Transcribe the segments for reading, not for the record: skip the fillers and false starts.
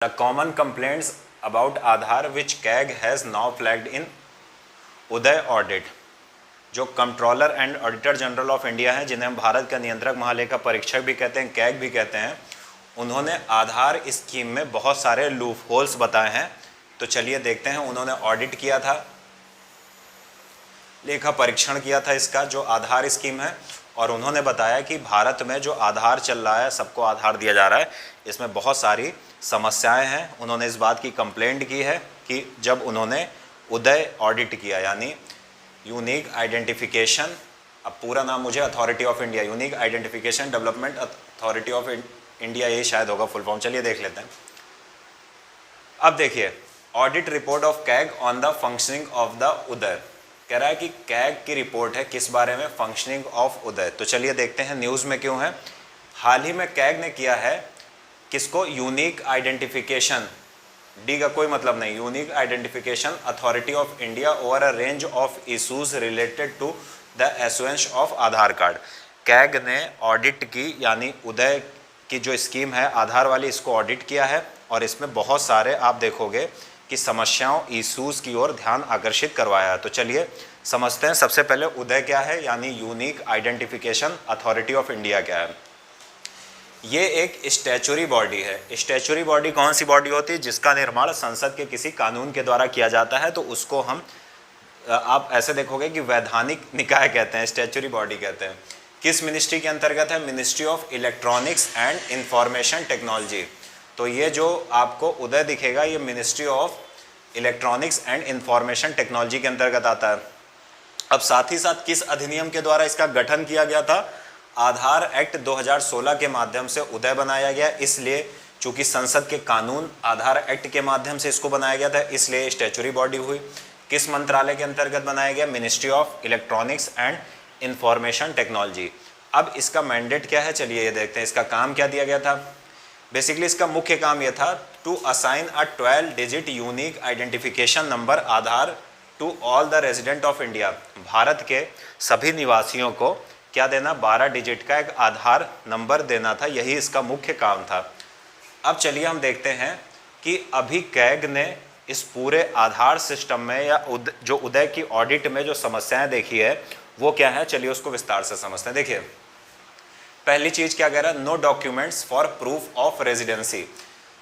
The common complaints about Aadhaar which CAG has now flagged in UIDAI audit. जो controller and auditor general of India हैं, जिन्हें हम भारत का नियंत्रक महालेखा परीक्षक भी कहते हैं, कैग भी कहते हैं, उन्होंने आधार स्कीम में बहुत सारे लूप होल्स बताए हैं। तो चलिए देखते हैं। उन्होंने ऑडिट किया था, लेखा परीक्षण किया था इसका जो आधार स्कीम है, और उन्होंने बताया कि भारत में जो आधार चल रहा है, सबको आधार दिया जा रहा है, इसमें बहुत सारी समस्याएं हैं। उन्होंने इस बात की कंप्लेंट की है कि जब उन्होंने उदय ऑडिट किया, यानी यूनिक आइडेंटिफिकेशन, अब पूरा नाम मुझे authority of India, unique identification development authority of India, ये शायद होगा फुल फॉर्म। चलिए देख लेते हैं। अब देखिए, audit report of CAG on the functioning of the UIDAI. कह रहा है कि कैग की रिपोर्ट है किस बारे में? फंक्शनिंग ऑफ उदय। तो चलिए देखते हैं न्यूज़ में क्यों है। हाल ही में कैग ने किया है किसको? यूनिक आइडेंटिफिकेशन, डी का कोई मतलब नहीं, unique identification authority of India over a range of issues related to the issuance of Aadhaar card. CAG ने ऑडिट की, यानी उदय की जो स्कीम है आधार वाली, इसको ऑडिट किया है, और इसमें बहुत सारे आप देखोगे कि समस्याओं, इशूज़ की ओर ध्यान आकर्षित करवाया है। तो चलिए समझते हैं। सबसे पहले उदय क्या है, यानी unique identification authority of India क्या है। ये एक स्टैचुरी बॉडी है। स्टैचुरी बॉडी कौन सी बॉडी होती है? जिसका निर्माण संसद के किसी कानून के द्वारा किया जाता है, तो उसको हम आप ऐसे देखोगे कि वैधानिक निकाय कहते हैं, स्टैचुरी बॉडी कहते हैं। किस मिनिस्ट्री के अंतर्गत है? Ministry of electronics and information technology. तो ये जो आपको उदय दिखेगा, ये ministry of electronics and information technology के अंतर्गत आता है। अब साथ ही साथ किस अधिनियम के द्वारा इसका गठन किया गया था? आधार एक्ट 2016 के माध्यम से उदय बनाया गया। इसलिए चूंकि संसद के कानून आधार एक्ट के माध्यम से इसको बनाया गया था, इसलिए स्टैचुरी बॉडी हुई। किस मंत्रालय के अंतर्गत बनाया गया? Ministry of electronics and information technology. अब इसका मैंडेट क्या है? चलिए ये देखते हैं। इसका काम क्या दिया गया था? बेसिकली इसका मुख्य काम यह था to assign a 12 digit unique identification number Aadhaar to all the resident of India. Bharat के सभी निवासियों को क्या देना? 12 डिजिट का एक आधार नंबर देना था। यही इसका मुख्य काम था। अब चलिए हम देखते हैं कि अभी कैग ने इस पूरे आधार सिस्टम में या जो उदय की ऑडिट में जो समस्याएं देखी है वो क्या है। चलिए उसको विस्तार से समझते हैं। देखिए, पहली चीज क्या कह रहा है? No documents for proof of residency.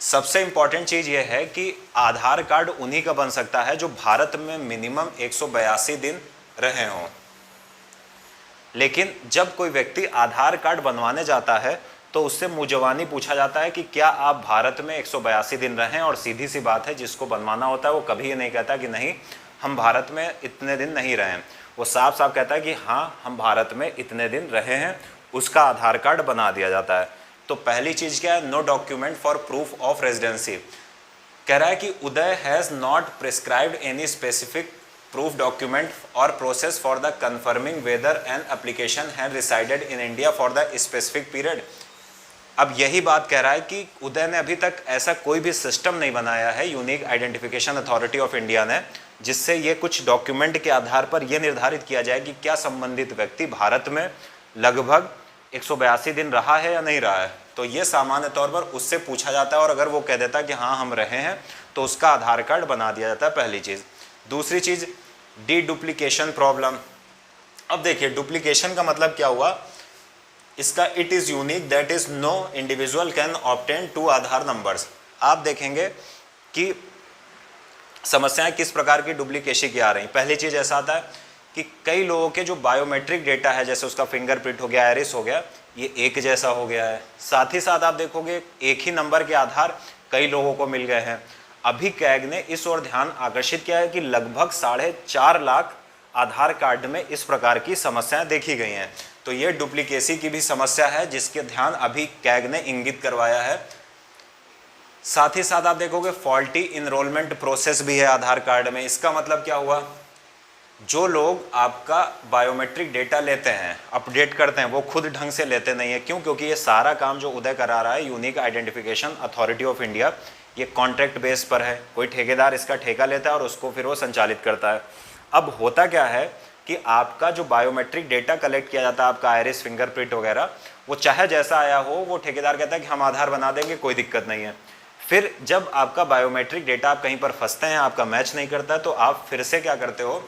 सबसे इंपॉर्टेंट चीज यह है कि आधार कार्ड उन्हीं का बन सकता है जो भारत में मिनिमम 182 दिन रहे हों। लेकिन जब कोई व्यक्ति आधार कार्ड बनवाने जाता है तो उससे मुजवानी पूछा जाता है कि क्या आप भारत में 182 दिन रहें, और सीधी सी बात है, जिसको बनवाना होता है वो कभी ये नहीं कहता कि नहीं हम भारत में इतने दिन नहीं रहे हैं। वो साफ साफ कहता है कि हाँ हम भारत में इतने दिन रहे हैं, उसका आधार कार्ड बना दिया जाता है। तो पहली चीज़ क्या है? No document for proof of residency. कह रहा है कि UIDAI has not prescribed any specific proof document or process for the confirming whether an application had resided in India for the specific period। अब यही बात कह रहा है कि उदय ने अभी तक ऐसा कोई भी सिस्टम नहीं बनाया है, unique identification authority of India ने, जिससे ये कुछ डॉक्यूमेंट के आधार पर यह निर्धारित किया जाए कि क्या संबंधित व्यक्ति भारत में लगभग 182 दिन रहा है या नहीं रहा है। तो ये सामान्य तौर पर उससे पूछा जाता है, और अगर वो कह देता है कि हाँ हम रहे हैं तो उसका आधार कार्ड बना दिया जाता है, पहली चीज़। दूसरी चीज, डी डुप्लीकेशन प्रॉब्लम। अब देखिए, डुप्लीकेशन का मतलब क्या हुआ? इसका it is unique that is no individual can obtain 2 Aadhaar numbers. आप देखेंगे कि समस्याएं किस प्रकार की डुप्लीकेशन की आ रही। पहली चीज ऐसा आता है कि कई लोगों के जो बायोमेट्रिक डेटा है, जैसे उसका फिंगरप्रिंट हो गया, आयरिस हो गया, ये एक जैसा हो गया है। साथ ही साथ आप देखोगे एक ही नंबर के आधार कई लोगों को मिल गए हैं। अभी कैग ने इस ओर ध्यान आकर्षित किया है कि लगभग 4.5 लाख आधार कार्ड में इस प्रकार की समस्याएं देखी गई हैं। तो ये डुप्लीकेसी की भी समस्या है, जिसके ध्यान अभी कैग ने इंगित करवाया है। साथ ही साथ आप देखोगे फॉल्टी इनरोलमेंट प्रोसेस भी है आधार कार्ड में। इसका मतलब क्या हुआ? जो लोग आपका बायोमेट्रिक डेटा लेते हैं, अपडेट करते हैं, वो खुद ढंग से लेते नहीं है। क्यों? क्योंकि ये सारा काम जो उदय करा रहा है, unique identification authority of India, ये कॉन्ट्रैक्ट बेस पर है। कोई ठेकेदार इसका ठेका लेता है और उसको फिर वो संचालित करता है। अब होता क्या है कि आपका जो बायोमेट्रिक डेटा कलेक्ट किया जाता है, आपका आयरिस, फिंगरप्रिंट वगैरह, वो चाहे जैसा आया हो, वो ठेकेदार कहता है कि हम आधार बना देंगे, कोई दिक्कत नहीं है। फिर जब आपका बायोमेट्रिक डेटा आप कहीं पर फंसते हैं, आपका मैच नहीं करता, तो आप फिर से क्या करते हो,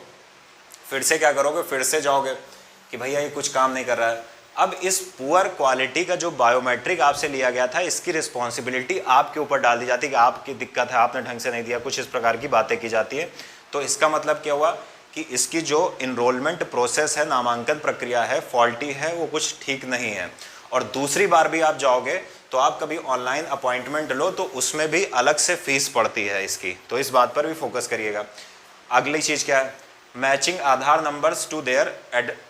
फिर से क्या करोगे, फिर से जाओगे कि भैया ये कुछ काम नहीं कर रहा है। अब इस पुअर क्वालिटी का जो बायोमेट्रिक आपसे लिया गया था, इसकी रिस्पॉन्सिबिलिटी आपके ऊपर डाल दी जाती है कि आपकी दिक्कत है, आपने ढंग से नहीं दिया, कुछ इस प्रकार की बातें की जाती है। तो इसका मतलब क्या हुआ कि इसकी जो इनरोलमेंट प्रोसेस है, नामांकन प्रक्रिया है, फॉल्टी है, वो कुछ ठीक नहीं है। और दूसरी बार भी आप जाओगे तो आप कभी ऑनलाइन अपॉइंटमेंट लो तो उसमें भी अलग से फीस पड़ती है इसकी, तो इस बात पर भी फोकस करिएगा। अगली चीज़ क्या है, matching Aadhaar numbers to their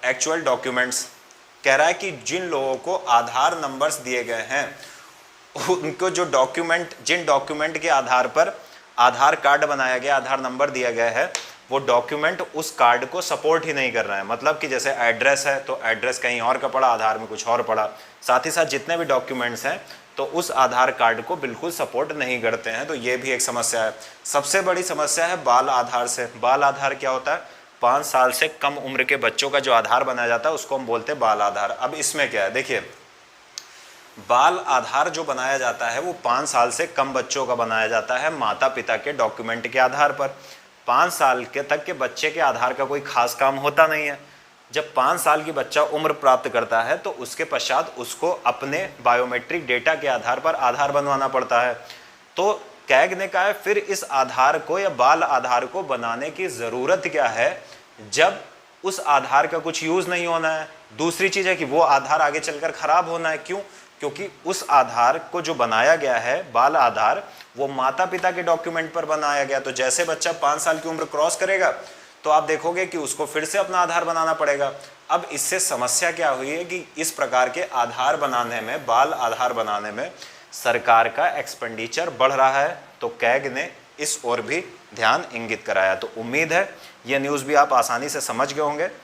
actual documents. कह रहा है कि जिन लोगों को आधार नंबर्स दिए गए हैं, उनको जो डॉक्यूमेंट, जिन डॉक्यूमेंट के आधार पर आधार कार्ड बनाया गया, आधार नंबर दिया गया है, वो डॉक्यूमेंट उस कार्ड को सपोर्ट ही नहीं कर रहा है। मतलब कि जैसे एड्रेस है तो एड्रेस कहीं और का पड़ा, आधार में कुछ और पड़ा। साथ ही साथ जितने भी डॉक्यूमेंट्स हैं तो उस आधार कार्ड को बिल्कुल सपोर्ट नहीं करते हैं, तो ये भी एक समस्या है। सबसे बड़ी समस्या है बाल आधार से। बाल आधार क्या होता है, 5 साल से कम उम्र के बच्चों का जो आधार बनाया जाता है उसको हम बोलते हैं बाल आधार। अब इसमें क्या है, देखिए बाल आधार जो बनाया जाता है वो 5 साल से कम बच्चों का बनाया जाता है माता पिता के डॉक्यूमेंट के आधार पर। 5 साल के तक के बच्चे के आधार का कोई खास काम होता नहीं है। जब 5 साल की बच्चा उम्र प्राप्त करता है तो उसके पश्चात उसको अपने बायोमेट्रिक डेटा के आधार पर आधार बनवाना पड़ता है। तो कैग ने कहा है फिर इस आधार को या बाल आधार को बनाने की ज़रूरत क्या है जब उस आधार का कुछ यूज़ नहीं होना है। दूसरी चीज़ है कि वो आधार आगे चलकर ख़राब होना है। क्यों? क्योंकि उस आधार को जो बनाया गया है, बाल आधार, वो माता पिता के डॉक्यूमेंट पर बनाया गया। तो जैसे बच्चा 5 साल की उम्र क्रॉस करेगा तो आप देखोगे कि उसको फिर से अपना आधार बनाना पड़ेगा। अब इससे समस्या क्या हुई है कि इस प्रकार के आधार बनाने में, बाल आधार बनाने में सरकार का एक्सपेंडिचर बढ़ रहा है। तो कैग ने इस ओर भी ध्यान इंगित कराया। तो उम्मीद है ये न्यूज़ भी आप आसानी से समझ गए होंगे।